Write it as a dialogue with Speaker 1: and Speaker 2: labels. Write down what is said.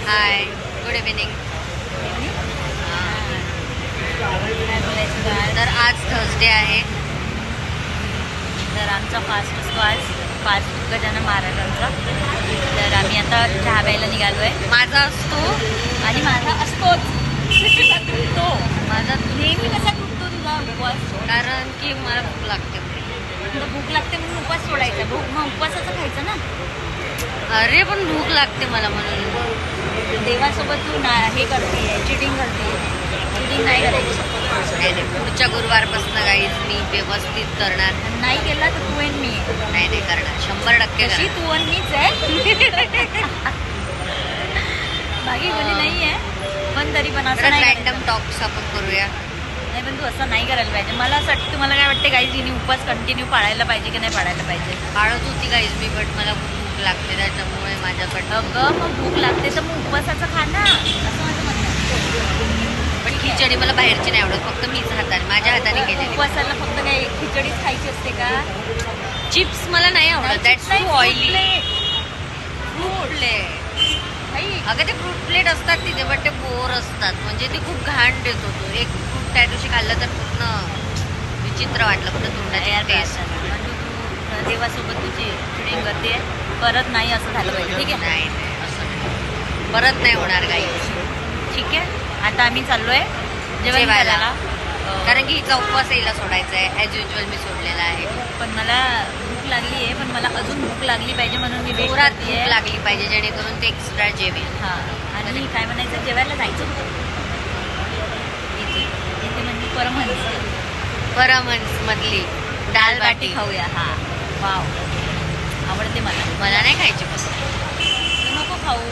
Speaker 1: हाय, good evening. तर आज Thursday आहे.
Speaker 2: तर आमचा फास्ट असतो आज 5 गजानन महाराजांचा. तर आम्ही आता चहा प्यायला निघालो आहे.
Speaker 1: माझा असतो
Speaker 2: आणि माझा असतोच तो माझा नेहमी कसा तुटतो तुझा उपवास?
Speaker 1: कारण की मला भूक लागते.
Speaker 2: तुला भूक लागते म्हणून उपवास सोडायचा. भूक मग उपवासाचं खायचं ना.
Speaker 1: अरे पण भूक लागते मला म्हणून.
Speaker 2: देवासोबत तू हे करते, चिटिंग करते. चिटिंग नाही करायची.
Speaker 1: नाही नाही, पुढच्या गुरुवारपासून गाईज मी व्यवस्थित करणार.
Speaker 2: नाही केला तर तू आणि मी आहे.
Speaker 1: नाही नाही करणार, 100%
Speaker 2: कशी
Speaker 1: करणार.
Speaker 2: तू आणि मीच आहे. बाकी कोणी नाही आहे. पण तरी पण असं नाही करायचं.
Speaker 1: रॅन्डम टॉक्स आपण करूया.
Speaker 2: नाही पण तू असं नाही करायला पाहिजे. मला असं वाटतं, तुम्हाला काय वाटते गाईज, हिने उपवास कंटिन्यू पाळायला पाहिजे की नाही पाळायला पाहिजे?
Speaker 1: पाळत होती गाईज मी, बट मला खूप भूक लागते त्याच्यामुळे माझ्याकडनं.
Speaker 2: अगं मग भूक लागते तर मग उपवासाचं खा ना, असं माझं म्हणणं आहे.
Speaker 1: पण खिचडी मला बाहेरची नाही आवडत, फक्त मीच हाताने माझ्या हाताने केलेली.
Speaker 2: उपवासाला फक्त काय खिचडीच खायची असते का?
Speaker 1: चिप्स मला नाही आवडत, that's too oily.
Speaker 2: Fruit
Speaker 1: plate
Speaker 2: खाई.
Speaker 1: अगं ते फ्रूट प्लेट असतात तिथे, पण ते बोर असतात. म्हणजे ते खूप घाण देतो. तो एक फ्रूट त्या दिवशी खाल्लं तर पूर्ण विचित्र वाटलं, पूर्ण तोंडाची टेस्ट.
Speaker 2: म्हणजे तू देवासोबत तुझी चिटिंग करते, परत नाही असं झालं पाहिजे. ठीक आहे?
Speaker 1: नाही नाही, असं नाही, परत नाही होणार काही.
Speaker 2: ठीक आहे. आता आम्ही चाललोय जेवण
Speaker 1: जेवायला.
Speaker 2: करायला.
Speaker 1: कारण की हिचा उपवास हिला सोडायचा आहे. ॲज युजल मी सोडलेला आहे.
Speaker 2: पण मला भूक लागली आहे. पण मला अजून भूक लागली पाहिजे म्हणून मी वेट
Speaker 1: जोरात
Speaker 2: करते.
Speaker 1: भूक लागली पाहिजे जेणेकरून ते एक्स्ट्रा जेवेल.
Speaker 2: हां. आणि काय म्हणायचं, जेवायला जायचं होतं इथे. इथे म्हणजे
Speaker 1: परमहंस मधली दाल बाटी
Speaker 2: खाऊया. हां, वाव, आवडते मला.
Speaker 1: मला नाही खायची, पण
Speaker 2: तू नको खाऊ.